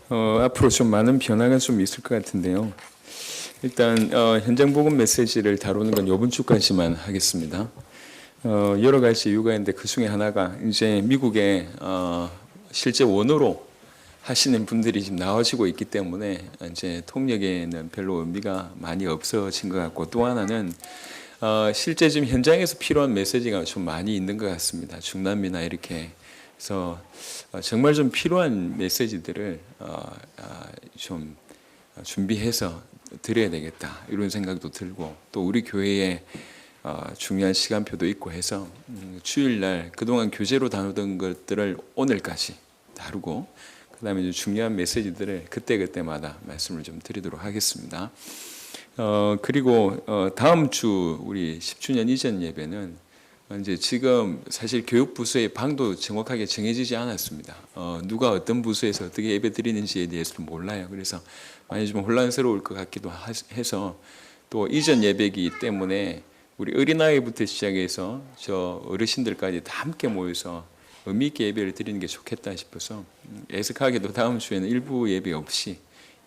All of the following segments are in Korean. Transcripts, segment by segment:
앞으로 좀 많은 변화가 좀 있을 것 같은데요. 일단 현장 복음 메시지를 다루는 건 이번 주까지만 하겠습니다. 여러 가지 이유가 있는데 그 중에 하나가 이제 미국에 실제 원어로 하시는 분들이 지금 나와지고 있기 때문에 이제 통역에는 별로 의미가 많이 없어진 것 같고, 또 하나는 실제 지금 현장에서 필요한 메시지가 좀 많이 있는 것 같습니다. 중남미나 이렇게. 그래서 정말 좀 필요한 메시지들을 좀 준비해서 드려야 되겠다, 이런 생각도 들고, 또 우리 교회에 중요한 시간표도 있고 해서 주일날 그동안 교재로 다루던 것들을 오늘까지 다루고, 그 다음에 이제 중요한 메시지들을 그때그때마다 말씀을 좀 드리도록 하겠습니다. 그리고 다음 주 우리 10주년 이전 예배는 이제 지금 사실 교육부서의 방도 정확하게 정해지지 않았습니다. 누가 어떤 부서에서 어떻게 예배 드리는지에 대해서는 몰라요. 그래서 많이 좀 혼란스러울 것 같기도 해서, 또 이전 예배이기 때문에 우리 어린아이부터 시작해서 저 어르신들까지 다 함께 모여서 의미 있게 예배를 드리는 게 좋겠다 싶어서, 애석하게도 다음 주에는 1부 예배 없이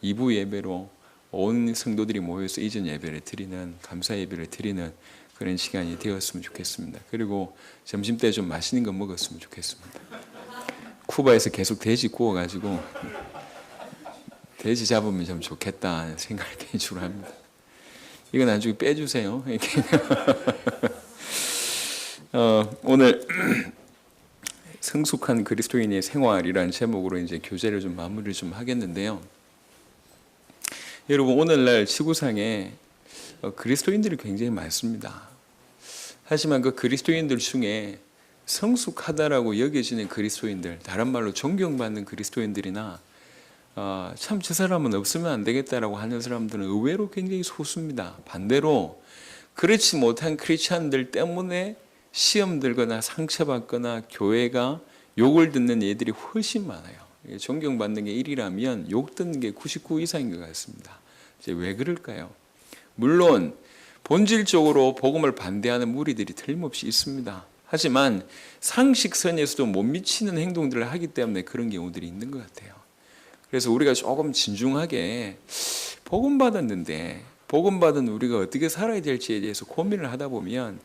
2부 예배로 온 성도들이 모여서 이전 예배를 드리는, 감사 예배를 드리는 그런 시간이 되었으면 좋겠습니다. 그리고 점심때 좀 맛있는 거 먹었으면 좋겠습니다. 쿠바에서 계속 돼지 구워가지고 돼지 잡으면 좀 좋겠다 생각을 개인적으로 합니다. 이거 나중에 빼주세요. 오늘 성숙한 그리스도인의 생활이라는 제목으로 이제 교재를 좀 마무리를 좀 하겠는데요. 여러분, 오늘날 지구상에 그리스도인들이 굉장히 많습니다. 하지만 그 그리스도인들 중에 성숙하다라고 여겨지는 그리스도인들, 다른 말로 존경받는 그리스도인들이나 참 저 사람은 없으면 안 되겠다라고 하는 사람들은 의외로 굉장히 소수입니다. 반대로 그렇지 못한 크리스찬들 때문에 시험 들거나 상처받거나 교회가 욕을 듣는 예들이 훨씬 많아요. 존경받는 게 1이라면 욕 듣는 게 99 이상인 것 같습니다. 이제 왜 그럴까요? 물론 본질적으로 복음을 반대하는 무리들이 틀림없이 있습니다. 하지만 상식선에서도 못 미치는 행동들을 하기 때문에 그런 경우들이 있는 것 같아요. 그래서 우리가 조금 진중하게 복음 받았는데, 복음 받은 우리가 어떻게 살아야 될지에 대해서 고민을 하다 보면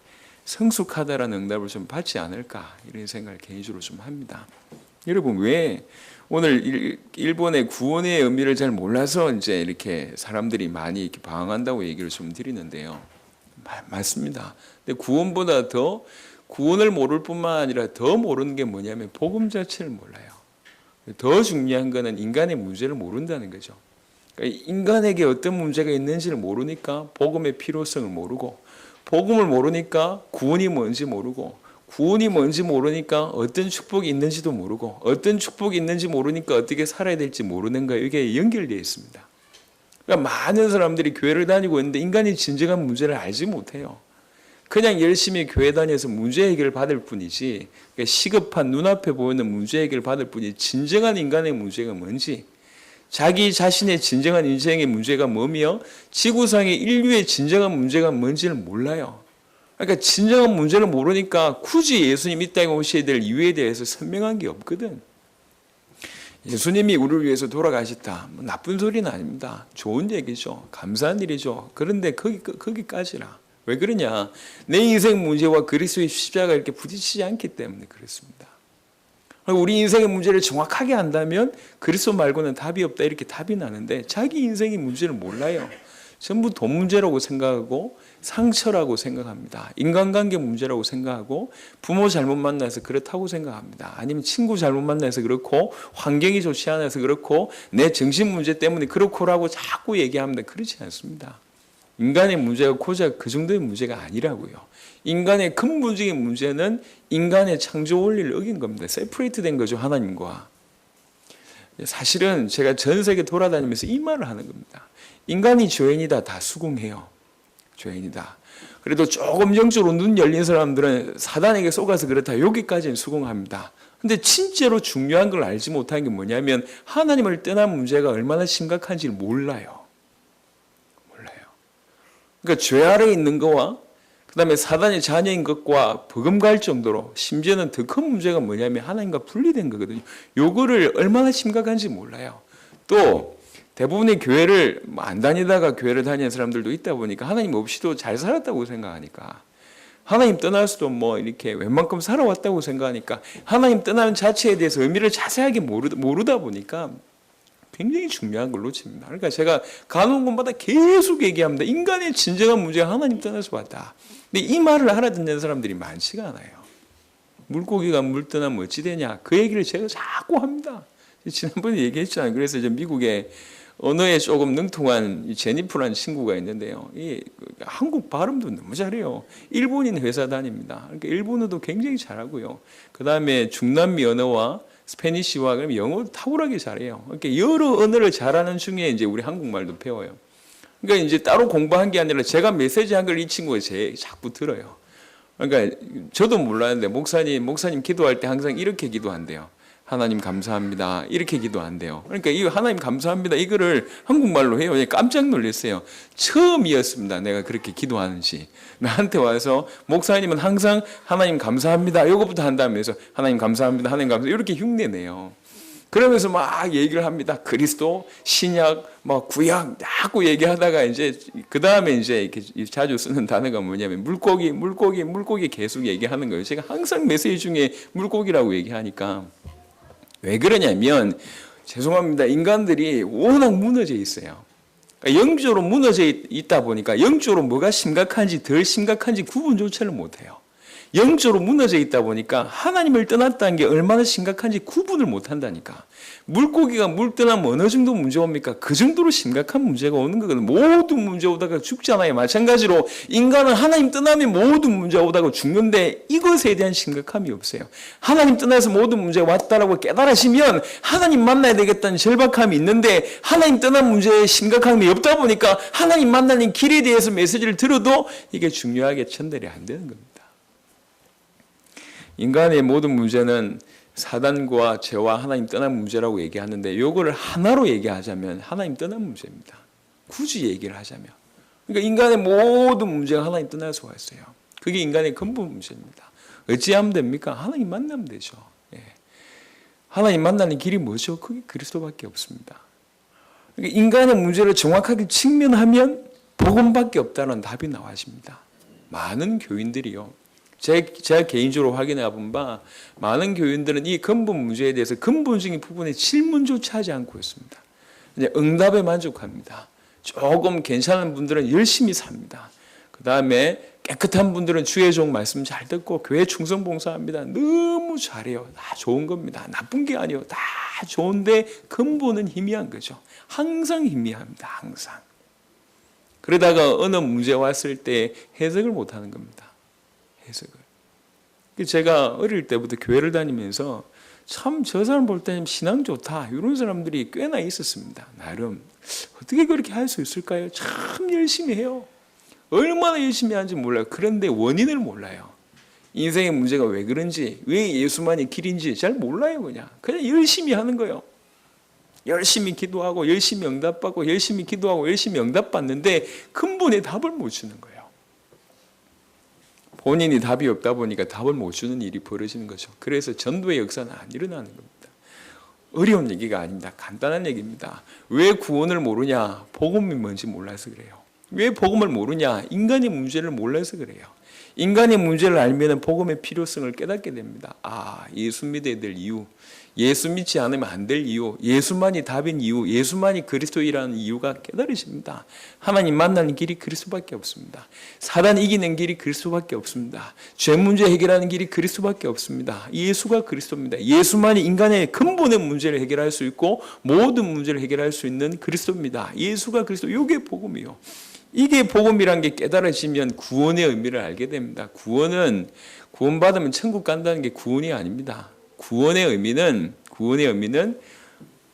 성숙하다라는 응답을 좀 받지 않을까, 이런 생각을 개인적으로 좀 합니다. 여러분, 왜 오늘 일본의 구원의 의미를 잘 몰라서 이제 이렇게 사람들이 많이 이렇게 방황한다고 얘기를 좀 드리는데요. 맞습니다. 근데 구원보다 더, 구원을 모를 뿐만 아니라 더 모르는 게 뭐냐면 복음 자체를 몰라요. 더 중요한 거는 인간의 문제를 모른다는 거죠. 그러니까 인간에게 어떤 문제가 있는지를 모르니까 복음의 필요성을 모르고, 복음을 모르니까 구원이 뭔지 모르고, 구원이 뭔지 모르니까 어떤 축복이 있는지도 모르고, 어떤 축복이 있는지 모르니까 어떻게 살아야 될지 모르는 거예요. 이게 연결되어 있습니다. 그러니까 많은 사람들이 교회를 다니고 있는데 인간이 진정한 문제를 알지 못해요. 그냥 열심히 교회 다녀서 문제 해결을 받을 뿐이지, 그러니까 시급한 눈앞에 보이는 문제 해결을 받을 뿐이지, 진정한 인간의 문제가 뭔지, 자기 자신의 진정한 인생의 문제가 뭐며 지구상의 인류의 진정한 문제가 뭔지를 몰라요. 그러니까 진정한 문제를 모르니까 굳이 예수님 이 땅에 오셔야 될 이유에 대해서 선명한 게 없거든. 예수님이 우리를 위해서 돌아가셨다, 뭐 나쁜 소리는 아닙니다. 좋은 얘기죠. 감사한 일이죠. 그런데 거기까지라. 왜 그러냐? 내 인생 문제와 그리스도의 십자가가 이렇게 부딪히지 않기 때문에 그렇습니다. 우리 인생의 문제를 정확하게 안다면 그리스도 말고는 답이 없다, 이렇게 답이 나는데 자기 인생의 문제를 몰라요. 전부 돈 문제라고 생각하고 상처라고 생각합니다. 인간관계 문제라고 생각하고 부모 잘못 만나서 그렇다고 생각합니다. 아니면 친구 잘못 만나서 그렇고 환경이 좋지 않아서 그렇고 내 정신 문제 때문에 그렇고라고 자꾸 얘기합니다. 그렇지 않습니다. 인간의 문제가 고작 그 정도의 문제가 아니라고요. 인간의 근본적인 문제는 인간의 창조 원리를 어긴 겁니다. 세퍼레이트 된 거죠, 하나님과. 사실은 제가 전 세계 돌아다니면서 이 말을 하는 겁니다. 인간이 죄인이다, 다 수긍해요. 죄인이다. 그래도 조금 영적으로 눈 열린 사람들은 사단에게 속아서 그렇다, 여기까지는 수긍합니다. 근데 진짜로 중요한 걸 알지 못하는 게 뭐냐면 하나님을 떠난 문제가 얼마나 심각한지를 몰라요. 그러니까 죄 아래에 있는 거와 그 다음에 사단의 자녀인 것과 버금갈 정도로, 심지어는 더 큰 문제가 뭐냐면 하나님과 분리된 거거든요. 요거를 얼마나 심각한지 몰라요. 또 대부분의 교회를 안 다니다가 교회를 다니는 사람들도 있다 보니까 하나님 없이도 잘 살았다고 생각하니까, 하나님 떠나서도 뭐 이렇게 웬만큼 살아왔다고 생각하니까, 하나님 떠나는 자체에 대해서 의미를 자세하게 모르다 보니까 굉장히 중요한 걸 놓칩니다. 그러니까 제가 가는 곳마다 계속 얘기합니다. 인간의 진정한 문제가 하나님 떠나서 왔다. 근데 이 말을 알아듣는 사람들이 많지가 않아요. 물고기가 물 떠나면 어찌 되냐, 그 얘기를 제가 자꾸 합니다. 지난번에 얘기했잖아요. 그래서 이제 미국에 언어에 조금 능통한 제니프라는 친구가 있는데요. 한국 발음도 너무 잘해요. 일본인 회사 다닙니다. 그러니까 일본어도 굉장히 잘하고요. 그 다음에 중남미 언어와 스페니쉬와 그럼 영어도 탁월하게 잘해요. 그러니까 여러 언어를 잘하는 중에 이제 우리 한국말도 배워요. 그러니까 이제 따로 공부한 게 아니라 제가 메시지 한 걸 이 친구가 자꾸 들어요. 그러니까 저도 몰랐는데 목사님 기도할 때 항상 이렇게 기도한대요. 하나님 감사합니다. 이렇게 기도한대요. 그러니까 이 하나님 감사합니다 이거를 한국말로 해요. 깜짝 놀랐어요. 처음이었습니다. 내가 그렇게 기도하는지. 나한테 와서 목사님은 항상 하나님 감사합니다 이거부터 한다면서 하나님 감사합니다. 하나님 감사합니다. 이렇게 흉내내요. 그러면서 막 얘기를 합니다. 그리스도, 신약, 막 구약 자꾸 얘기하다가 이제 그 다음에 이제 이렇게 자주 쓰는 단어가 뭐냐면 물고기 계속 얘기하는 거예요. 제가 항상 메시지 중에 물고기라고 얘기하니까 왜 그러냐면 죄송합니다. 인간들이 워낙 무너져 있어요. 그러니까 영적으로 무너져 있다 보니까 영적으로 뭐가 심각한지 덜 심각한지 구분조차를 못해요. 영적으로 무너져 있다 보니까 하나님을 떠났다는 게 얼마나 심각한지 구분을 못한다니까. 물고기가 물 떠나면 어느 정도 문제가 옵니까? 그 정도로 심각한 문제가 오는 거거든요. 모든 문제 오다가 죽잖아요. 마찬가지로 인간은 하나님 떠나면 모든 문제가 오다가 죽는데 이것에 대한 심각함이 없어요. 하나님 떠나서 모든 문제가 왔다라고 깨달으시면 하나님 만나야 되겠다는 절박함이 있는데 하나님 떠난 문제에 심각함이 없다 보니까 하나님 만나는 길에 대해서 메시지를 들어도 이게 중요하게 전달이 안 되는 겁니다. 인간의 모든 문제는 사단과 죄와 하나님 떠난 문제라고 얘기하는데 이거를 하나로 얘기하자면 하나님 떠난 문제입니다. 굳이 얘기를 하자면. 그러니까 인간의 모든 문제가 하나님 떠나서 왔어요. 그게 인간의 근본 문제입니다. 어찌하면 됩니까? 하나님 만나면 되죠. 예. 하나님 만나는 길이 뭐죠? 그게 그리스도밖에 없습니다. 그러니까 인간의 문제를 정확하게 직면하면 복음밖에 없다는 답이 나와집니다. 많은 교인들이요. 제가 개인적으로 확인해 본 바 많은 교인들은 이 근본 문제에 대해서 근본적인 부분에 질문조차 하지 않고 있습니다. 이제 응답에 만족합니다. 조금 괜찮은 분들은 열심히 삽니다. 그 다음에 깨끗한 분들은 주의 종 말씀 잘 듣고 교회 충성 봉사합니다. 너무 잘해요. 다 좋은 겁니다. 나쁜 게 아니에요. 다 좋은데 근본은 희미한 거죠. 항상 희미합니다. 항상. 그러다가 어느 문제 왔을 때 해석을 못하는 겁니다. 해석을. 제가 어릴 때부터 교회를 다니면서 참 저 사람 볼 때는 신앙 좋다 이런 사람들이 꽤나 있었습니다. 나름 어떻게 그렇게 할 수 있을까요? 참 열심히 해요. 얼마나 열심히 하는지 몰라요. 그런데 원인을 몰라요. 인생의 문제가 왜 그런지, 왜 예수만이 길인지 잘 몰라요. 그냥 열심히 하는 거예요. 열심히 기도하고 열심히 응답받고 열심히 기도하고 열심히 응답받는데 근본의 답을 못 주는 거예요. 본인이 답이 없다 보니까 답을 못 주는 일이 벌어지는 거죠. 그래서 전도의 역사는 안 일어나는 겁니다. 어려운 얘기가 아닙니다. 간단한 얘기입니다. 왜 구원을 모르냐? 복음이 뭔지 몰라서 그래요. 왜 복음을 모르냐? 인간의 문제를 몰라서 그래요. 인간의 문제를 알면 복음의 필요성을 깨닫게 됩니다. 아, 예수 믿어야 될 이유, 예수 믿지 않으면 안 될 이유, 예수만이 답인 이유, 예수만이 그리스도이라는 이유가 깨달으십니다. 하나님 만나는 길이 그리스도밖에 없습니다. 사단 이기는 길이 그리스도밖에 없습니다. 죄 문제 해결하는 길이 그리스도밖에 없습니다. 예수가 그리스도입니다. 예수만이 인간의 근본의 문제를 해결할 수 있고 모든 문제를 해결할 수 있는 그리스도입니다. 예수가 그리스도, 이게 복음이요. 이게 복음이란 게 깨달아지면 구원의 의미를 알게 됩니다. 구원받으면 천국 간다는 게 구원이 아닙니다. 구원의 의미는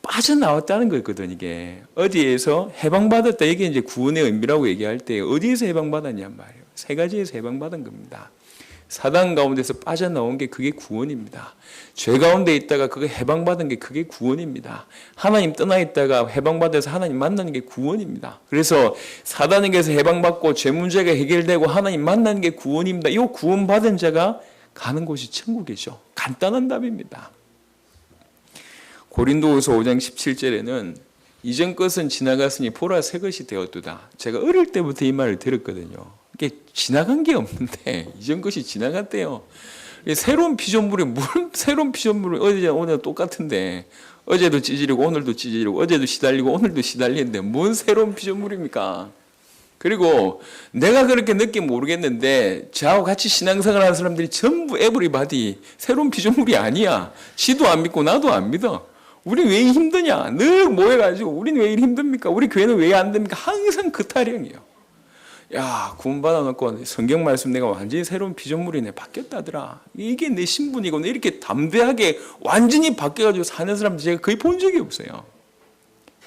빠져나왔다는 거거든. 이게 어디에서 해방받았다, 이게 이제 구원의 의미라고 얘기할 때 어디에서 해방받았냔 말이에요. 세 가지에서 해방받은 겁니다. 사단 가운데서 빠져나온 게 그게 구원입니다. 죄 가운데 있다가 그게 해방받은 게 그게 구원입니다. 하나님 떠나 있다가 해방받아서 하나님 만나는 게 구원입니다. 그래서 사단에게서 해방받고 죄 문제가 해결되고 하나님 만나는 게 구원입니다. 이 구원받은 자가 가는 곳이 천국이죠. 간단한 답입니다. 고린도후서 5장 17절에는 이전 것은 지나갔으니 보라 새 것이 되었도다. 제가 어릴 때부터 이 말을 들었거든요. 이게 지나간 게 없는데 이전 것이 지나갔대요. 새로운 피조물이 뭘 새로운 피조물이 어제 오늘 똑같은데 어제도 찌질이고 오늘도 찌질이고 어제도 시달리고 오늘도 시달리는데 뭔 새로운 피조물입니까? 그리고 내가 그렇게 늦게 모르겠는데 저하고 같이 신앙생활 하는 사람들이 전부 에브리바디 새로운 피조물이 아니야. 지도 안 믿고 나도 안 믿어. 우리 왜 힘드냐? 늘 모여가지고 우리는 왜 이리 힘듭니까? 우리 교회는 왜 안 됩니까? 항상 그 타령이에요. 야, 구원받아 놓고 성경 말씀 내가 완전히 새로운 피조물이네. 바뀌었다더라. 이게 내 신분이고 이렇게 담대하게 완전히 바뀌어가지고 사는 사람들 제가 거의 본 적이 없어요.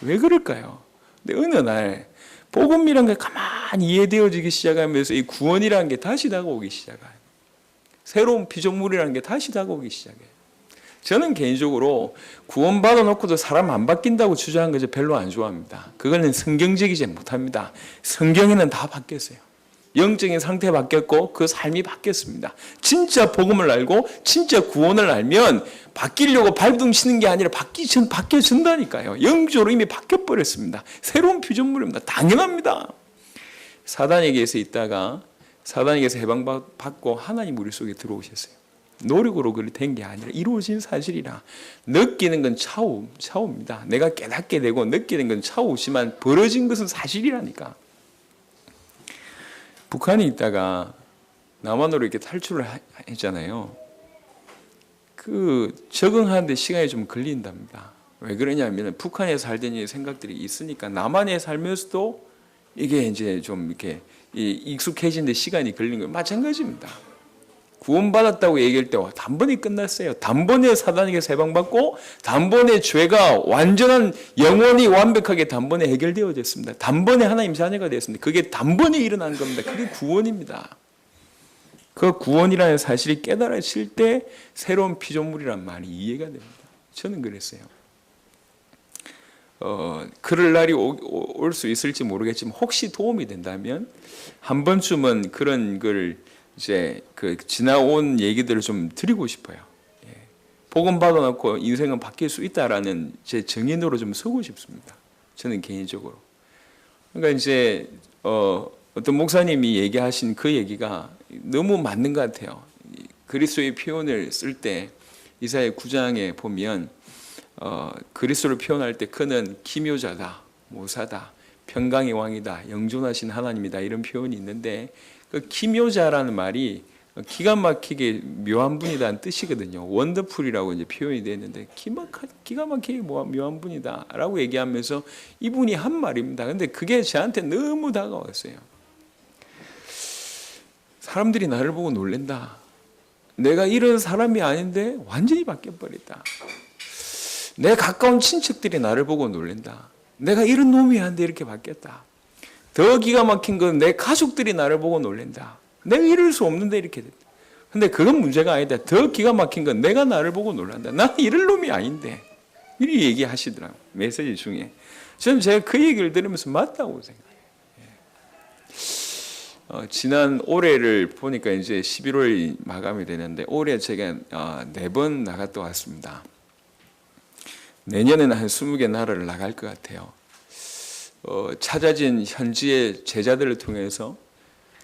왜 그럴까요? 근데 어느 날 복음이란 게 가만히 이해되어지기 시작하면서 이 구원이라는 게 다시 다가오기 시작해요. 새로운 피조물이라는 게 다시 다가오기 시작해요. 저는 개인적으로 구원받아 놓고도 사람 안 바뀐다고 주장한 것을 별로 안 좋아합니다. 그거는 성경적이지 못합니다. 성경에는 다 바뀌었어요. 영적인 상태 바뀌었고 그 삶이 바뀌었습니다. 진짜 복음을 알고 진짜 구원을 알면 바뀌려고 발동치는 게 아니라 바뀌어진다니까요. 영적으로 이미 바뀌어버렸습니다. 새로운 피조물입니다. 당연합니다. 사단에게서 있다가 사단에게서 해방받고 하나님 우리 속에 들어오셨어요. 노력으로 그렇게 된 게 아니라 이루어진 사실이라. 느끼는 건 차후입니다. 내가 깨닫게 되고 느끼는 건 차후지만 벌어진 것은 사실이라니까. 북한에 있다가 남한으로 이렇게 탈출을 했잖아요. 그 적응하는데 시간이 좀 걸린답니다. 왜 그러냐면 북한에 살던 생각들이 있으니까 남한에 살면서도 이게 이제 좀 이렇게 익숙해지는데 시간이 걸린 거예요. 마찬가지입니다. 구원받았다고 얘기할 때 단번에 끝났어요. 단번에 사단에게 해방받고 단번에 죄가 완전한 영원히 완벽하게 단번에 해결되어졌습니다. 단번에 하나님 자녀가 됐습니다. 그게 단번에 일어난 겁니다. 그게 구원입니다. 그 구원이라는 사실이 깨달아질 때 새로운 피조물이란 말이 이해가 됩니다. 저는 그랬어요. 그럴 날이 올 수 있을지 모르겠지만 혹시 도움이 된다면 한 번쯤은 그런 걸 이제 그 지나온 얘기들을 좀 드리고 싶어요. 복음 받아놓고 인생은 바뀔 수 있다라는 제 정인으로 좀 서고 싶습니다. 저는 개인적으로. 그러니까 이제 어떤 목사님이 얘기하신 그 얘기가 너무 맞는 것 같아요. 그리스도의 표현을 쓸 때 이사야 9장에 보면 그리스도를 표현할 때 그는 기묘자다, 모사다, 평강의 왕이다, 영존하신 하나님이다 이런 표현이 있는데 그 기묘자라는 말이 기가 막히게 묘한 분이다는 뜻이거든요. 원더풀이라고 이제 표현이 되어 있는데 기가 막히게 묘한 분이다라고 얘기하면서 이분이 한 말입니다. 근데 그게 저한테 너무 다가왔어요. 사람들이 나를 보고 놀란다. 내가 이런 사람이 아닌데 완전히 바뀌어버렸다. 내 가까운 친척들이 나를 보고 놀란다. 내가 이런 놈이 한데 이렇게 바뀌었다. 더 기가 막힌 건 내 가족들이 나를 보고 놀란다. 내가 이럴 수 없는데 이렇게 됐다. 근데 그건 문제가 아니다. 더 기가 막힌 건 내가 나를 보고 놀란다. 나는 이럴 놈이 아닌데. 이렇게 얘기하시더라고요. 메시지 중에. 저는 제가 그 얘기를 들으면서 맞다고 생각해요. 지난 올해를 보니까 이제 11월 마감이 되는데 올해 제가 4번 나갔다 왔습니다. 내년에는 한 20개 나라를 나갈 것 같아요. 찾아진 현지의 제자들을 통해서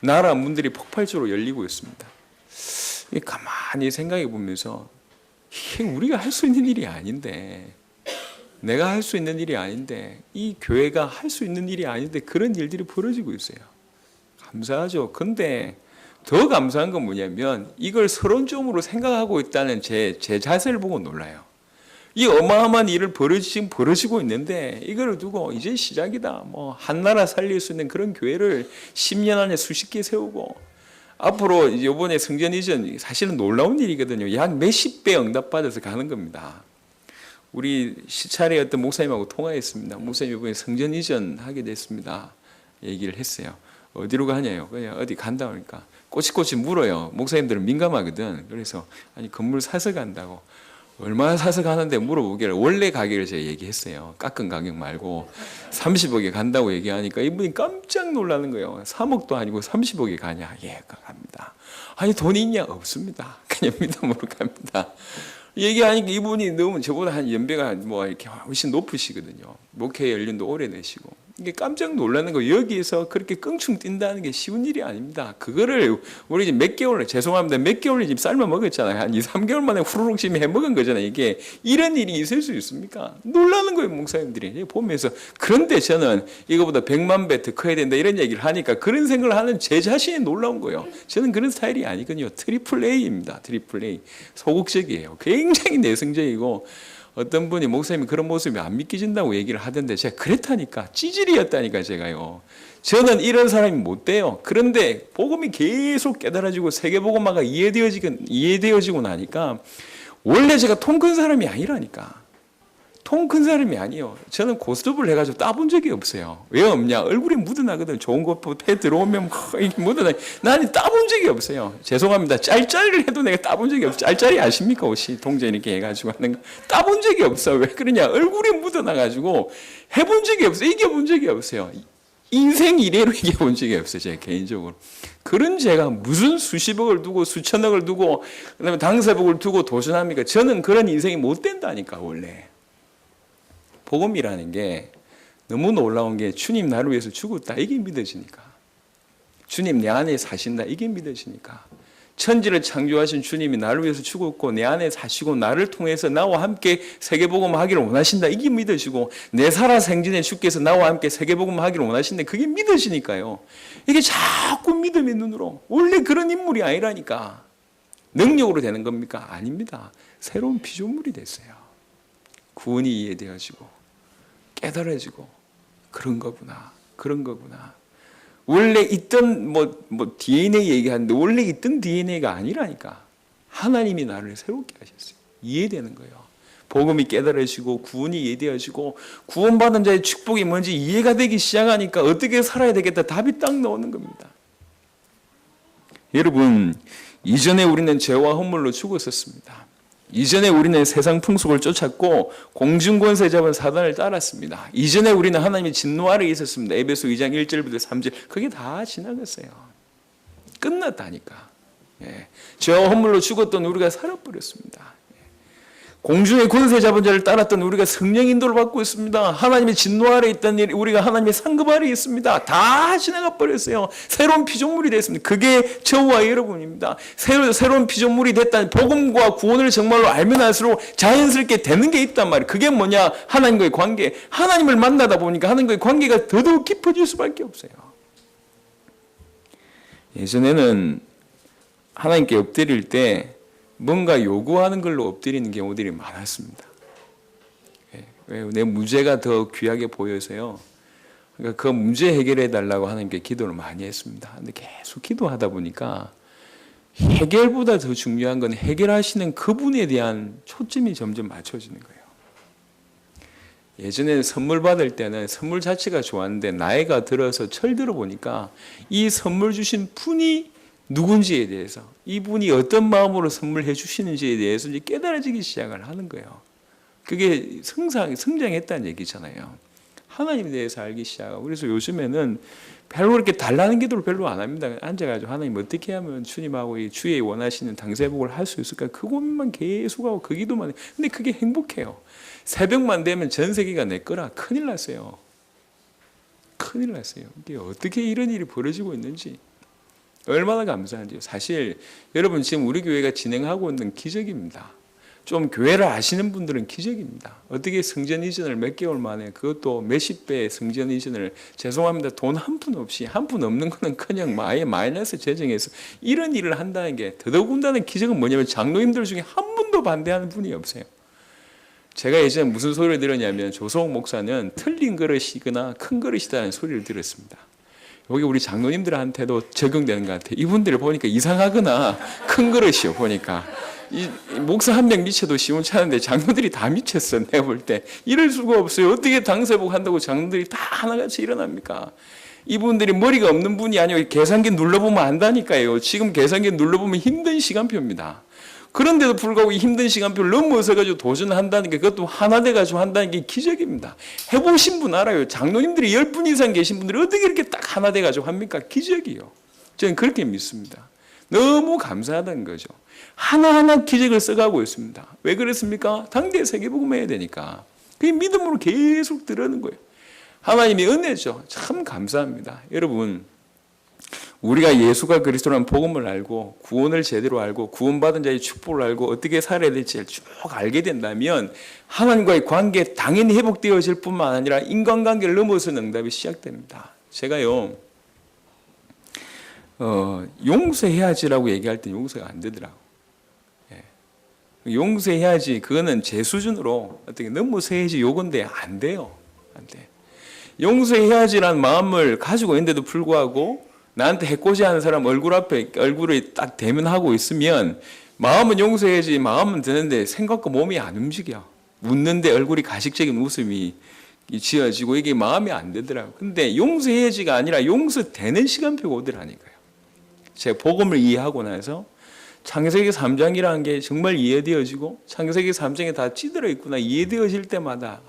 나라 문들이 폭발적으로 열리고 있습니다. 가만히 생각해 보면서 이게 우리가 할 수 있는 일이 아닌데, 내가 할 수 있는 일이 아닌데, 이 교회가 할 수 있는 일이 아닌데 그런 일들이 벌어지고 있어요. 감사하죠. 근데 더 감사한 건 뭐냐면 이걸 서론적으로 생각하고 있다는 제 자세를 보고 놀라요. 이 어마어마한 일을 지금 벌어지고 있는데 이걸 두고 이제 시작이다. 한 나라 살릴 수 있는 그런 교회를 10년 안에 수십 개 세우고 앞으로 이번에 성전 이전 사실은 놀라운 일이거든요. 약 몇십 배 응답받아서 가는 겁니다. 우리 시찰에 어떤 목사님하고 통화했습니다. 목사님 이번에 성전 이전 하게 됐습니다. 얘기를 했어요. 어디로 가냐요? 그냥 어디 간다 그러니까 꼬치꼬치 물어요. 목사님들은 민감하거든. 그래서 아니 건물 사서 간다고. 얼마나 사서 가는데 물어보기를 원래 가격을 제가 얘기했어요. 깎은 가격 말고 30억에 간다고 얘기하니까 이분이 깜짝 놀라는 거예요. 3억도 아니고 30억에 가냐? 예, 갑니다. 아니 돈이 있냐? 없습니다. 그냥 믿음으로 갑니다. 얘기하니까 이분이 너무 저보다 한 연배가 뭐 이렇게 훨씬 높으시거든요. 목회 연륜도 오래되시고. 이게 깜짝 놀라는 거, 여기에서 그렇게 끙충 뛴다는 게 쉬운 일이 아닙니다. 그거를 우리 지금 몇 개월, 죄송합니다. 몇 개월 지금 삶아 먹었잖아요. 한 2, 3개월 만에 후루룩 지금 해 먹은 거잖아요. 이게 이런 일이 있을 수 있습니까? 놀라는 거예요, 목사님들이. 보면서. 그런데 저는 이거보다 100만 배 더 커야 된다 이런 얘기를 하니까 그런 생각을 하는 제 자신이 놀라운 거예요. 저는 그런 스타일이 아니거든요. 트리플 A입니다. 트리플 A. 소극적이에요. 굉장히 내성적이고, 어떤 분이 목사님이 그런 모습이 안 믿겨진다고 얘기를 하던데 제가 그랬다니까. 찌질이었다니까 제가요. 저는 이런 사람이 못 돼요. 그런데 복음이 계속 깨달아지고 세계복음화가 이해되어지고 나니까 원래 제가 통 큰 사람이 아니라니까. 통 큰 사람이 아니에요. 저는 고스톱을 해가지고 따본 적이 없어요. 왜 없냐? 얼굴에 묻어나거든. 좋은 거 배 들어오면 묻어나. 나는 따본 적이 없어요. 죄송합니다. 짤짤이를 해도 내가 따본 적이 없어요. 짤짤이 아십니까? 옷이 동전 이렇게 해가지고 하는 거. 따본 적이 없어. 왜 그러냐? 얼굴에 묻어나가지고 해본 적이 없어요. 이겨본 적이 없어요. 인생 이래로 이겨본 적이 없어요. 제가 개인적으로. 그런 제가 무슨 수십억을 두고 수천억을 두고 그다음에 당사복을 두고 도전합니까? 저는 그런 인생이 못 된다니까 원래. 복음이라는 게 너무 놀라운 게 주님 나를 위해서 죽었다 이게 믿어지니까, 주님 내 안에 사신다 이게 믿어지니까, 천지를 창조하신 주님이 나를 위해서 죽었고 내 안에 사시고 나를 통해서 나와 함께 세계복음 하기를 원하신다 이게 믿어지고, 내 살아생전에 주께서 나와 함께 세계복음 하기를 원하신다 그게 믿어지니까요. 이게 자꾸 믿음의 눈으로, 원래 그런 인물이 아니라니까. 능력으로 되는 겁니까? 아닙니다. 새로운 피조물이 됐어요. 구원이 이해되어지고 깨달아지고, 그런 거구나, 그런 거구나. 원래 있던 뭐 DNA 얘기하는데 원래 있던 DNA가 아니라니까. 하나님이 나를 새롭게 하셨어요. 이해되는 거예요. 복음이 깨달아지고 구원이 이해되어지고 구원받은 자의 축복이 뭔지 이해가 되기 시작하니까 어떻게 살아야 되겠다 답이 딱 나오는 겁니다. 여러분, 이전에 우리는 죄와 허물로 죽었었습니다. 이전에 우리는 세상 풍속을 쫓았고 공중권세 잡은 사단을 따랐습니다. 이전에 우리는 하나님의 진노 아래에 있었습니다. 에베소 2장 1절부터 3절. 그게 다 지나갔어요. 끝났다니까. 죄와 허물로 죽었던 우리가 살아버렸습니다. 공중의 권세 잡은 자를 따랐던 우리가 성령 인도를 받고 있습니다. 하나님의 진노 아래에 있던 일, 우리가 하나님의 상급 아래에 있습니다. 다 지나가 버렸어요. 새로운 피조물이 됐습니다. 그게 저와 여러분입니다. 새로운 피조물이 됐다는 복음과 구원을 정말로 알면 알수록 자연스럽게 되는 게 있단 말이에요. 그게 뭐냐? 하나님과의 관계. 하나님을 만나다 보니까 하나님과의 관계가 더더욱 깊어질 수밖에 없어요. 예전에는 하나님께 엎드릴 때 뭔가 요구하는 걸로 엎드리는 경우들이 많았습니다. 내 문제가 더 귀하게 보여서요. 그러니까 그 문제 해결해 달라고 하나님께 기도를 많이 했습니다. 근데 계속 기도하다 보니까 해결보다 더 중요한 건 해결하시는 그분에 대한 초점이 점점 맞춰지는 거예요. 예전에는 선물 받을 때는 선물 자체가 좋았는데 나이가 들어서 철들어 보니까 이 선물 주신 분이 누군지에 대해서, 이분이 어떤 마음으로 선물해 주시는지에 대해서 이제 깨달아지기 시작을 하는 거예요. 그게 성장했다는 얘기잖아요. 하나님에 대해서 알기 시작하고. 그래서 요즘에는 별로 그렇게 달라는 기도를 별로 안 합니다. 앉아가지고 하나님 어떻게 하면 주님하고 이 주의 원하시는 당세복을 할 수 있을까? 그 고민만 계속하고 그 기도만 해요. 근데 그게 행복해요. 새벽만 되면 전 세계가 내 거라 큰일 났어요. 큰일 났어요. 이게 어떻게 이런 일이 벌어지고 있는지. 얼마나 감사한지요. 사실 여러분 지금 우리 교회가 진행하고 있는 기적입니다. 좀 교회를 아시는 분들은 기적입니다. 어떻게 성전 이전을 몇 개월 만에, 그것도 몇십 배의 성전 이전을, 죄송합니다. 돈 한 푼 없이, 한 푼 없는 거는 그냥 아예 마이너스 재정해서 이런 일을 한다는 게, 더더군다나 기적은 뭐냐면 장로님들 중에 한 분도 반대하는 분이 없어요. 제가 예전에 무슨 소리를 들었냐면 조성욱 목사는 틀린 그릇이거나 큰 그릇이라는 소리를 들었습니다. 여기 우리 장로님들한테도 적용되는 것 같아요. 이분들을 보니까 이상하거나 큰 그릇이요. 보니까 이 목사 한 명 미쳐도 시원찮은데 장로들이 다 미쳤어. 내가 볼 때 이럴 수가 없어요. 어떻게 당세복 한다고 장로들이 다 하나같이 일어납니까? 이분들이 머리가 없는 분이 아니고 계산기 눌러보면 안다니까요. 지금 계산기 눌러보면 힘든 시간표입니다. 그런데도 불구하고 이 힘든 시간표를 넘어서가지고 도전한다는 게, 그것도 하나 돼가지고 한다는 게 기적입니다. 해보신 분 알아요. 장로님들이 10분 이상 계신 분들이 어떻게 이렇게 딱 하나 돼가지고 합니까? 기적이요. 저는 그렇게 믿습니다. 너무 감사하다는 거죠. 하나하나 기적을 써가고 있습니다. 왜 그렇습니까? 당대에 세계복음 해야 되니까. 그게 믿음으로 계속 들어가는 거예요. 하나님의 은혜죠. 참 감사합니다. 여러분, 우리가 예수가 그리스도라는 복음을 알고 구원을 제대로 알고 구원받은 자의 축복을 알고 어떻게 살아야 될지 쭉 알게 된다면 하나님과의 관계 당연히 회복되어질 뿐만 아니라 인간관계를 넘어서는 응답이 시작됩니다. 제가요 용서해야지라고 얘기할 때 용서가 안 되더라고. 예. 용서해야지 그거는 제 수준으로 어떻게 넘어서야지 요건데 안 돼요. 안 돼. 용서해야지라는 마음을 가지고 있는데도 불구하고 나한테 해코지하는 사람 얼굴에 딱 대면하고 있으면 마음은 용서해야지 마음은 드는데 생각과 몸이 안 움직여. 웃는데 얼굴이 가식적인 웃음이 지어지고 이게 마음이 안 되더라고요. 근데 용서해야지가 아니라 용서되는 시간표가 오더라니까요. 제가 복음을 이해하고 나서 창세기 3장이라는 게 정말 이해되어지고 창세기 3장에 다 찌들어 있구나 이해되어질 때마다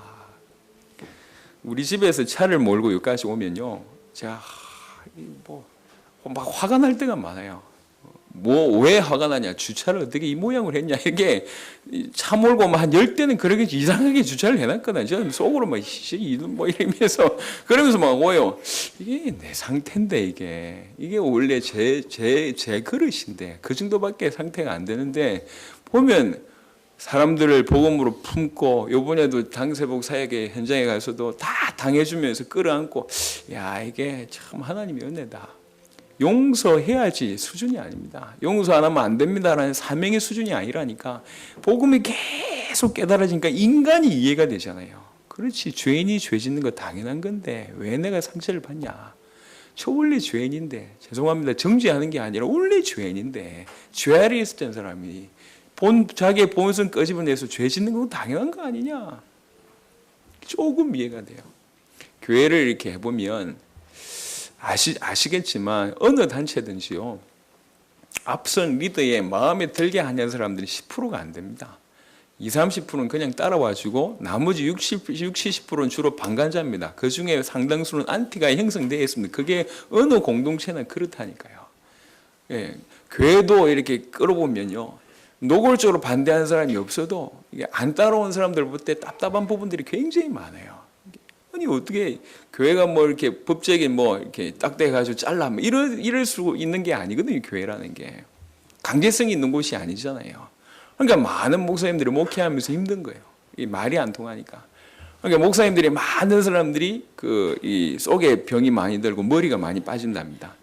우리 집에서 차를 몰고 여기까지 오면요. 제가 막 화가 날 때가 많아요. 왜 화가 나냐? 주차를 어떻게 이 모양을 했냐? 이게 차 몰고 한 10대는 그렇게 이상하게 주차를 해놨거든요. 저는 속으로 뭐 이러면서 그러면서 막 오요. 이게 내 상태인데 이게 원래 제 그릇인데 그 정도밖에 상태가 안 되는데 보면 사람들을 복음으로 품고 요번에도 당세복 사역의 현장에 가서도 다 당해주면서 끌어안고 야 이게 참 하나님의 은혜다. 용서해야지 수준이 아닙니다. 용서 안 하면 안 됩니다라는 사명의 수준이 아니라니까 복음이 계속 깨달아지니까 인간이 이해가 되잖아요. 그렇지 죄인이 죄 짓는 거 당연한 건데 왜 내가 상처를 받냐. 저 원래 죄인인데 죄송합니다. 정죄하는 게 아니라 원래 죄인인데 죄아리에 있었던 사람이 자기의 본성 끄집어내서 죄 짓는 건 당연한 거 아니냐. 조금 이해가 돼요. 교회를 이렇게 해보면 아시겠지만 어느 단체든지요. 앞선 리더의 마음에 들게 하는 사람들이 10%가 안 됩니다. 20, 30%는 그냥 따라와주고 나머지 60, 70%는 주로 방관자입니다. 그중에 상당수는 안티가 형성되어 있습니다. 그게 어느 공동체는 그렇다니까요. 예, 교회도 이렇게 끌어보면요. 노골적으로 반대하는 사람이 없어도 이게 안 따라온 사람들 볼 때 답답한 부분들이 굉장히 많아요. 아니 어떻게 교회가 뭐 이렇게 법적인 뭐 이렇게 딱대 가지고 잘라 뭐 이럴 수 있는 게 아니거든요. 교회라는 게 강제성이 있는 곳이 아니잖아요. 그러니까 많은 목사님들이 목회하면서 힘든 거예요. 이 말이 안 통하니까. 그러니까 목사님들이 많은 사람들이 이 속에 병이 많이 들고 머리가 많이 빠진답니다.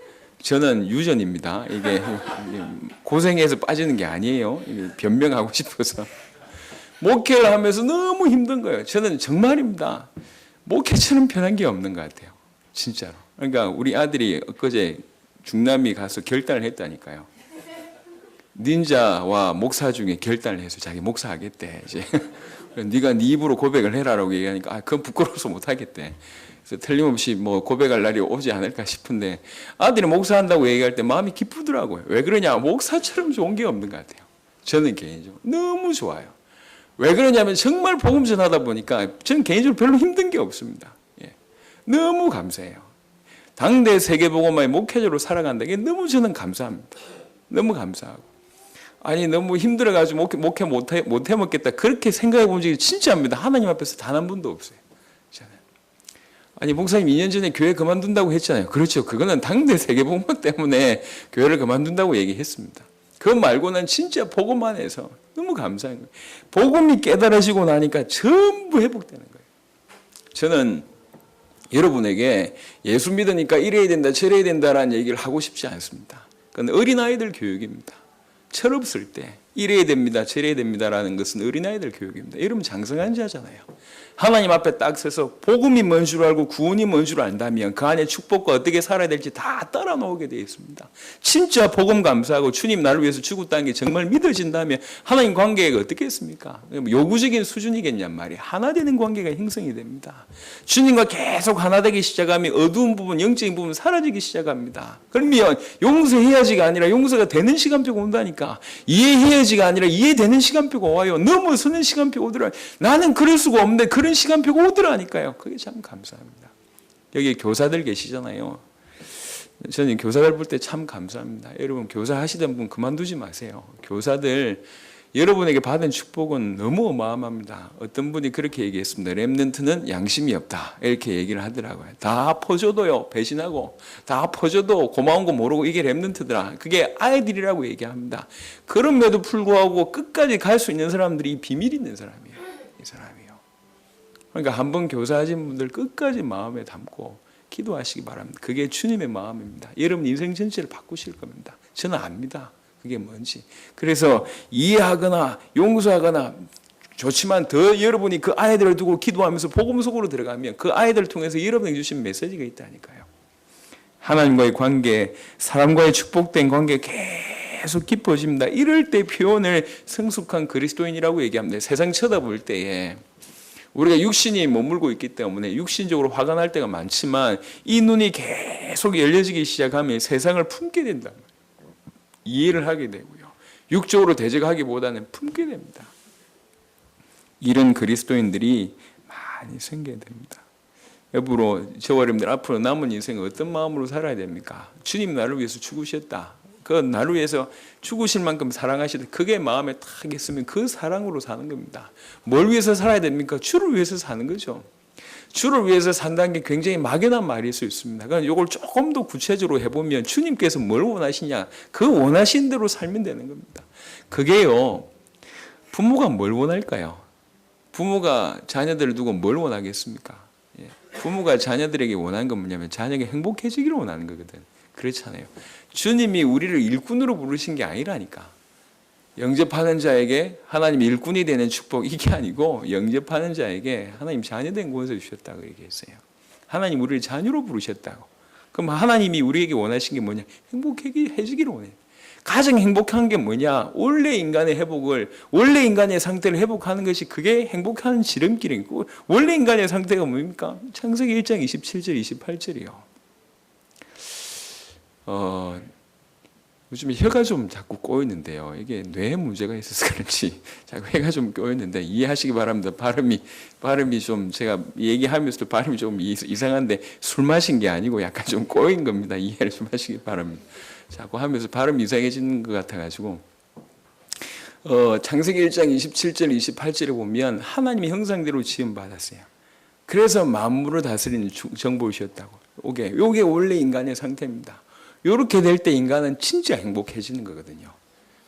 저는 유전입니다. 이게 고생해서 빠지는 게 아니에요. 변명하고 싶어서. 목회를 하면서 너무 힘든 거예요. 저는 정말입니다. 목회처럼 편한 게 없는 것 같아요. 진짜로. 그러니까 우리 아들이 엊그제 중남미 가서 결단을 했다니까요. 닌자와 목사 중에 결단을 해서 자기 목사 하겠대. 이제 네가 네 입으로 고백을 해라라고 얘기하니까 그건 부끄러워서 못 하겠대. 그래서 틀림없이 뭐 고백할 날이 오지 않을까 싶은데 아들이 목사한다고 얘기할 때 마음이 기쁘더라고요. 왜 그러냐? 목사처럼 좋은 게 없는 것 같아요. 저는 개인적으로 너무 좋아요. 왜 그러냐면 정말 복음 전하다 보니까 저는 개인적으로 별로 힘든 게 없습니다. 예. 너무 감사해요. 당대 세계복음화의 목회자로 살아간다는 게 너무 저는 감사합니다. 너무 감사하고. 아니 너무 힘들어가지고 목회 못 해먹겠다 그렇게 생각해 본 적이 진짜입니다. 하나님 앞에서 단 한 번도 없어요. 저는. 아니 목사님 2년 전에 교회 그만둔다고 했잖아요. 그렇죠. 그거는 당대 세계복음화 때문에 교회를 그만둔다고 얘기했습니다. 그거 말고는 진짜 복음만 해서 너무 감사한 거예요. 복음이 깨달아지고 나니까 전부 회복되는 거예요. 저는 여러분에게 예수 믿으니까 이래야 된다 저래야 된다라는 얘기를 하고 싶지 않습니다. 그건 어린아이들 교육입니다. 철없을 때 이래야 됩니다 저래야 됩니다라는 것은 어린아이들 교육입니다. 여러분 장성한 자잖아요. 하나님 앞에 딱 서서 복음이 뭔 줄 알고 구원이 뭔 줄 안다면 그 안에 축복과 어떻게 살아야 될지 다 따라 나오게 되어 있습니다. 진짜 복음 감사하고 주님 나를 위해서 죽었다는 게 정말 믿어진다면 하나님 관계가 어떻겠습니까? 요구적인 수준이겠냔 말이에요. 하나 되는 관계가 형성이 됩니다. 주님과 계속 하나 되기 시작하면 어두운 부분 영적인 부분 사라지기 시작합니다. 그러면 용서해야지가 아니라 용서가 되는 시간표가 온다니까. 이해해야지가 아니라 이해되는 시간표가 와요. 넘어서는 시간표가 오더라. 나는 그럴 수가 없는데 그런 시간표가 오더라니까요. 그게 참 감사합니다. 여기 교사들 계시잖아요. 저는 교사들 볼 때 참 감사합니다. 여러분 교사 하시던 분 그만두지 마세요. 교사들 여러분에게 받은 축복은 너무 어마어마합니다. 어떤 분이 그렇게 얘기했습니다. 렘넌트는 양심이 없다 이렇게 얘기를 하더라고요. 다 퍼줘도요 배신하고, 다 퍼줘도 고마운 거 모르고, 이게 렘넌트더라. 그게 아이들이라고 얘기합니다. 그럼에도 불구하고 끝까지 갈 수 있는 사람들이 이 비밀 있는 사람이에요. 이 사람이요. 그러니까 한번 교사하신 분들 끝까지 마음에 담고 기도하시기 바랍니다. 그게 주님의 마음입니다. 여러분 인생 전체를 바꾸실 겁니다. 저는 압니다. 그게 뭔지. 그래서 이해하거나 용서하거나 좋지만, 더 여러분이 그 아이들을 두고 기도하면서 복음 속으로 들어가면 그 아이들을 통해서 여러분에게 주신 메시지가 있다니까요. 하나님과의 관계, 사람과의 축복된 관계 계속 깊어집니다. 이럴 때 표현을 성숙한 그리스도인이라고 얘기합니다. 세상 쳐다볼 때에 우리가 육신이 머물고 있기 때문에 육신적으로 화가 날 때가 많지만, 이 눈이 계속 열려지기 시작하면 세상을 품게 된다. 이해를 하게 되고요. 육적으로 대적하기보다는 품게 됩니다. 이런 그리스도인들이 많이 생겨야 됩니다. 여러분, 저와 여러분들 앞으로 남은 인생을 어떤 마음으로 살아야 됩니까? 주님 나를 위해서 죽으셨다. 그 나를 위해서 죽으실 만큼 사랑하시다. 그게 마음에 딱 있으면 그 사랑으로 사는 겁니다. 뭘 위해서 살아야 됩니까? 주를 위해서 사는 거죠. 주를 위해서 산다는 게 굉장히 막연한 말일 수 있습니다. 그러니까 이걸 조금 더 구체적으로 해보면, 주님께서 뭘 원하시냐, 그 원하신 대로 살면 되는 겁니다. 그게요, 부모가 뭘 원할까요? 부모가 자녀들을 두고 뭘 원하겠습니까? 부모가 자녀들에게 원하는 건 뭐냐면 자녀가 행복해지기를 원하는 거거든. 그렇잖아요. 주님이 우리를 일꾼으로 부르신 게 아니라니까. 영접하는 자에게 하나님 일꾼이 되는 축복, 이게 아니고 영접하는 자에게 하나님 자녀된 권세 주셨다고 얘기했어요. 하나님 우리를 자녀로 부르셨다고. 그럼 하나님이 우리에게 원하신 게 뭐냐? 행복해지기를 원해요. 가장 행복한 게 뭐냐? 원래 인간의 회복을, 원래 인간의 상태를 회복하는 것이 그게 행복한 지름길이고, 원래 인간의 상태가 뭡니까? 창세기 1장 27절 28절이요. 요즘 혀가 좀 자꾸 꼬이는데요. 이게 뇌에 문제가 있어서 그런지 자꾸 혀가 좀 꼬이는데 이해하시기 바랍니다. 발음이 좀, 제가 얘기하면서도 발음이 좀 이상한데 술 마신 게 아니고 약간 좀 꼬인 겁니다. 이해를 좀 하시기 바랍니다. 자꾸 하면서 발음이 이상해지는 것 같아가지고, 창세기 1장 27절 28절에 보면 하나님의 형상대로 지음받았어요. 그래서 만물을 다스리는 정보이셨다고. 이게 원래 인간의 상태입니다. 이렇게 될 때 인간은 진짜 행복해지는 거거든요.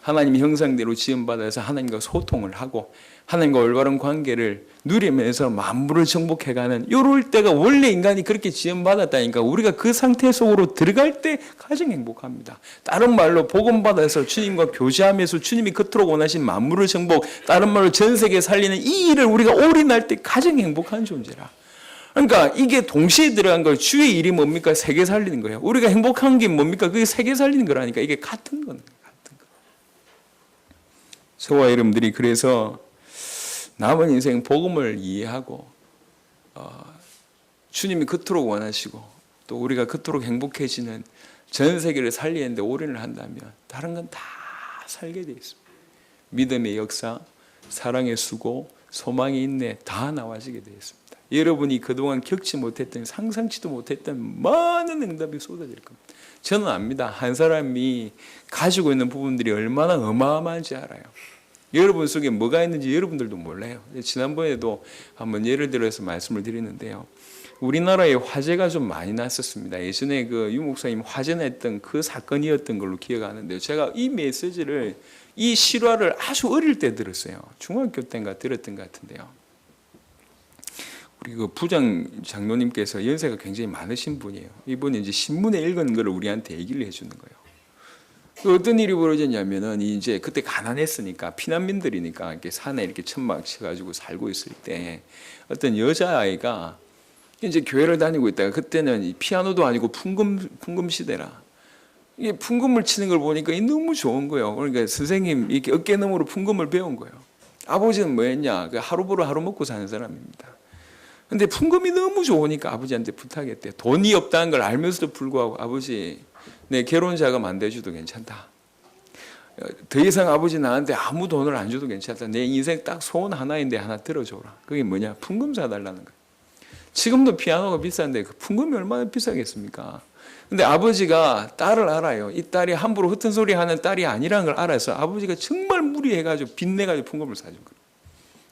하나님의 형상대로 지음받아서 하나님과 소통을 하고 하나님과 올바른 관계를 누리면서 만물을 정복해가는, 이럴 때가 원래 인간이 그렇게 지음받았다니까. 우리가 그 상태 속으로 들어갈 때 가장 행복합니다. 다른 말로 복음받아서 주님과 교제하면서 주님이 그토록 원하신 만물을 정복, 다른 말로 전 세계 살리는 이 일을 우리가 올인할 때 가장 행복한 존재라. 그러니까 이게 동시에 들어간 걸, 주의 일이 뭡니까? 세계 살리는 거예요. 우리가 행복한 게 뭡니까? 그게 세계 살리는 거라니까. 이게 같은 거는 같은 거. 저와 여러분들이 그래서 남은 인생 복음을 이해하고, 주님이 그토록 원하시고 또 우리가 그토록 행복해지는 전 세계를 살리는데 올인을 한다면 다른 건 다 살게 돼 있습니다. 믿음의 역사, 사랑의 수고, 소망의 인내 다 나와지게 되어 있습니다. 여러분이 그동안 겪지 못했던, 상상치도 못했던 많은 응답이 쏟아질 겁니다. 저는 압니다. 한 사람이 가지고 있는 부분들이 얼마나 어마어마한지 알아요. 여러분 속에 뭐가 있는지 여러분들도 몰라요. 지난번에도 한번 예를 들어서 말씀을 드리는데요. 우리나라에 화재가 좀 많이 났었습니다. 예전에 그 유 목사님 화재 냈던 그 사건이었던 걸로 기억하는데요. 제가 이 메시지를, 이 실화를 아주 어릴 때 들었어요. 중학교 때인가 들었던 것 같은데요. 우리 그 부장 장로님께서 연세가 굉장히 많으신 분이에요. 이분이 이제 신문에 읽은 걸 우리한테 얘기를 해주는 거예요. 어떤 일이 벌어졌냐면은, 이제 그때 가난했으니까, 피난민들이니까 이렇게 산에 이렇게 천막 쳐가지고 살고 있을 때 어떤 여자아이가 이제 교회를 다니고 있다가, 그때는 피아노도 아니고 풍금 시대라. 이게 풍금을 치는 걸 보니까 너무 좋은 거예요. 그러니까 선생님 이렇게 어깨너머로 풍금을 배운 거예요. 아버지는 뭐였냐? 하루 벌어 하루 먹고 사는 사람입니다. 근데 풍금이 너무 좋으니까 아버지한테 부탁했대. 돈이 없다는 걸 알면서도 불구하고, 아버지 내 결혼 자금 안 대줘도 괜찮다. 더 이상 아버지 나한테 아무 돈을 안 줘도 괜찮다. 내 인생 딱 소원 하나인데 하나 들어줘라. 그게 뭐냐? 풍금 사달라는 거예요. 지금도 피아노가 비싼데 그 풍금이 얼마나 비싸겠습니까? 근데 아버지가 딸을 알아요. 이 딸이 함부로 흩은 소리 하는 딸이 아니라는 걸 알아서 아버지가 정말 무리해가지고 빚내가지고 풍금을 사준 거예요.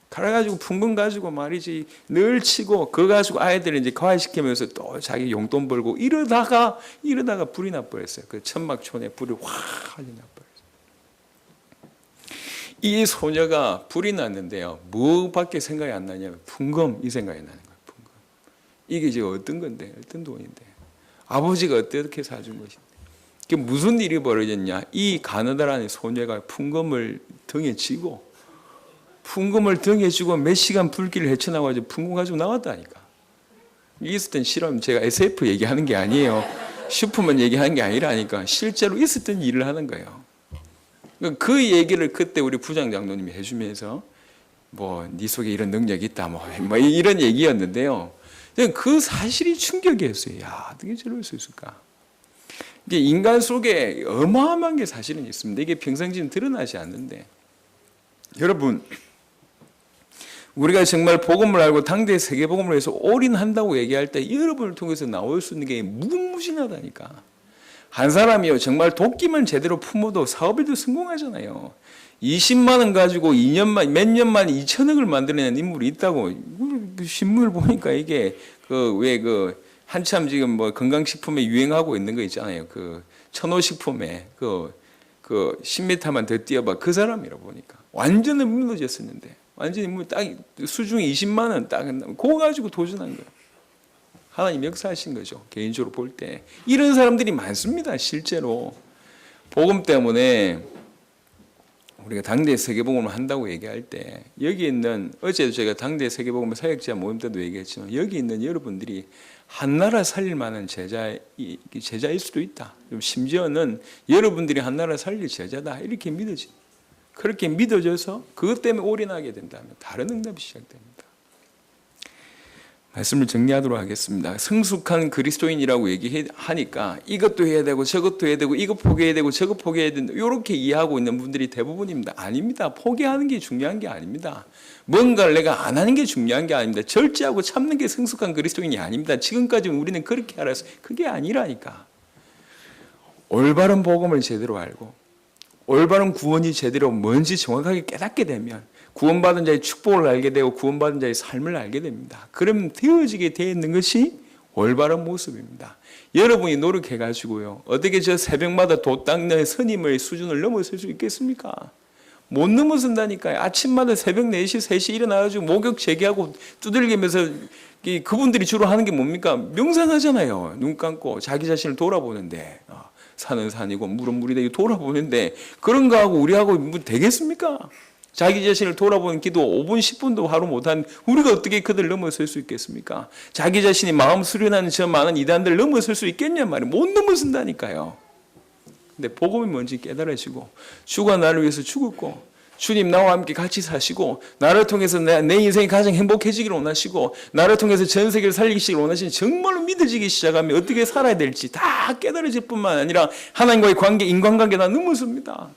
가가지고 풍금 가지고 말이지 늘 치고 그거 가지고 아이들을 이제 과외시키면서 또 자기 용돈 벌고 이러다가 불이 나버렸어요. 그 천막촌에 불이 확 나버렸어요. 이 소녀가 불이 났는데요. 뭐밖에 생각이 안 나냐면 풍금 이 생각이 나는 거예요. 풍금. 이게 지금 어떤 건데, 어떤 돈인데, 아버지가 어떻게 사준 것인데. 그게 무슨 일이 벌어졌냐? 이 가느다라는 소녀가 풍금을 등에 지고 몇 시간 불길을 헤쳐나가지고 풍금 가지고 나왔다니까. 있었던 실험, 제가 SF 얘기하는 게 아니에요. 슈퍼맨 얘기하는 게 아니라니까. 실제로 있었던 일을 하는 거예요. 그 얘기를 그때 우리 부장 장로님이 해주면서 네 속에 이런 능력이 있다 뭐 이런 얘기였는데요. 그 사실이 충격이었어요. 야, 어떻게 저럴 수 있을까? 이게 인간 속에 어마어마한 게 사실은 있습니다. 이게 평상시는 드러나지 않는데, 여러분, 우리가 정말 복음을 알고 당대 세계복음을 해서 올인한다고 얘기할 때 여러분을 통해서 나올 수 있는 게 무궁무진하다니까. 한 사람이요, 정말 도끼만 제대로 품어도 사업에도 성공하잖아요. 20만 원 가지고 몇 년 만에 2천억을 만들어낸 인물이 있다고. 신문을 보니까 이게 한참 지금 건강식품에 유행하고 있는 거 있잖아요. 천호식품에 10m만 더 뛰어봐. 그 사람이라 보니까. 완전히 무너졌었는데. 완전히 딱 수중에 20만 원 딱 그거 가지고 도전한 거예요. 하나님 역사하신 거죠. 개인적으로 볼 때. 이런 사람들이 많습니다. 실제로. 복음 때문에 우리가 당대 세계복음을 한다고 얘기할 때 여기 있는, 어제도 제가 당대 세계복음 사역자 모임 때도 얘기했지만 여기 있는 여러분들이 한나라 살릴 만한 제자일 수도 있다. 심지어는 여러분들이 한나라 살릴 제자다. 이렇게 믿어지. 그렇게 믿어져서 그것 때문에 올인하게 된다면 다른 응답이 시작됩니다. 말씀을 정리하도록 하겠습니다. 성숙한 그리스도인이라고 얘기하니까 이것도 해야 되고 저것도 해야 되고 이거 포기해야 되고 저거 포기해야 된다. 이렇게 이해하고 있는 분들이 대부분입니다. 아닙니다. 포기하는 게 중요한 게 아닙니다. 뭔가를 내가 안 하는 게 중요한 게 아닙니다. 절제하고 참는 게 성숙한 그리스도인이 아닙니다. 지금까지 우리는 그렇게 알아서 그게 아니라니까. 올바른 복음을 제대로 알고 올바른 구원이 제대로 뭔지 정확하게 깨닫게 되면 구원받은 자의 축복을 알게 되고 구원받은 자의 삶을 알게 됩니다. 그럼 되어지게 되어 있는 것이 올바른 모습입니다. 여러분이 노력해가지고요, 어떻게 저 새벽마다 돛 닦는 스님의 수준을 넘어설 수 있겠습니까? 못 넘어선다니까요. 아침마다 새벽 4시, 3시 일어나가지고 목욕 재개하고 두들기면서 그분들이 주로 하는 게 뭡니까? 명상하잖아요. 눈 감고 자기 자신을 돌아보는데, 산은 산이고 물은 물이다 돌아보는데, 그런 거하고 우리하고 뭐 되겠습니까? 자기 자신을 돌아보는 기도 5분 10분도 하루 못한 우리가 어떻게 그들 넘어설 수 있겠습니까? 자기 자신이 마음 수련하는 저 많은 이단들 넘어설 수 있겠냐 말이에요. 못 넘어선다니까요. 근데 복음이 뭔지 깨달으시고 주가 나를 위해서 죽었고 주님 나와 함께 같이 사시고 나를 통해서 내 인생이 가장 행복해지기를 원하시고 나를 통해서 전 세계를 살리시기를 원하시는, 정말로 믿어지기 시작하면 어떻게 살아야 될지 다 깨달아질 뿐만 아니라 하나님과의 관계, 인간관계 다 넘어섭니다.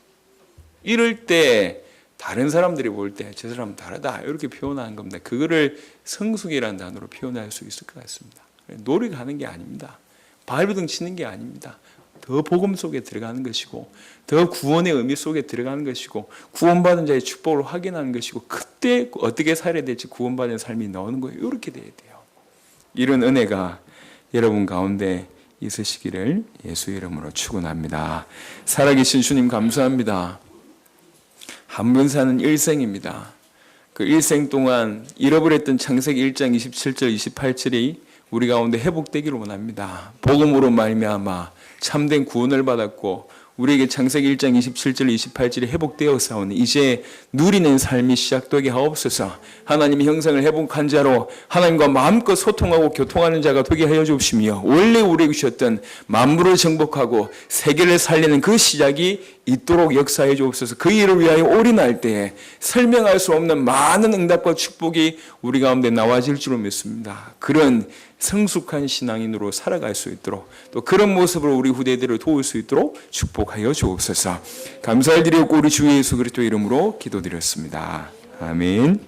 이럴 때 다른 사람들이 볼 때 저 사람은 다르다 이렇게 표현하는 겁니다. 그거를 성숙이라는 단어로 표현할 수 있을 것 같습니다. 노력하는 게 아닙니다. 발버둥 치는 게 아닙니다. 더 복음 속에 들어가는 것이고 더 구원의 의미 속에 들어가는 것이고 구원받은 자의 축복을 확인하는 것이고 그때 어떻게 살아야 될지 구원받은 삶이 나오는 거예요. 이렇게 돼야 돼요. 이런 은혜가 여러분 가운데 있으시기를 예수의 이름으로 축원합니다. 살아계신 주님 감사합니다. 한 번 사는 일생입니다. 그 일생 동안 잃어버렸던 창세기 1장 27절 28절이 우리 가운데 회복되기를 원합니다. 복음으로 말미암아 참된 구원을 받았고 우리에게 창세기 1장 27절 28절이 회복되었사오니 이제 누리는 삶이 시작되게 하옵소서. 하나님의 형상을 회복한 자로 하나님과 마음껏 소통하고 교통하는 자가 되게 하여 주시며 원래 우리에게 주셨던 만물을 정복하고 세계를 살리는 그 시작이 있도록 역사해 주옵소서. 그 일을 위하여 올인할 때에 설명할 수 없는 많은 응답과 축복이 우리 가운데 나와질 줄을 믿습니다. 그런 성숙한 신앙인으로 살아갈 수 있도록 또 그런 모습으로 우리 후대들을 도울 수 있도록 축복하여 주옵소서. 감사를 드리고 우리 주 예수 그리스도 이름으로 기도드렸습니다. 아멘.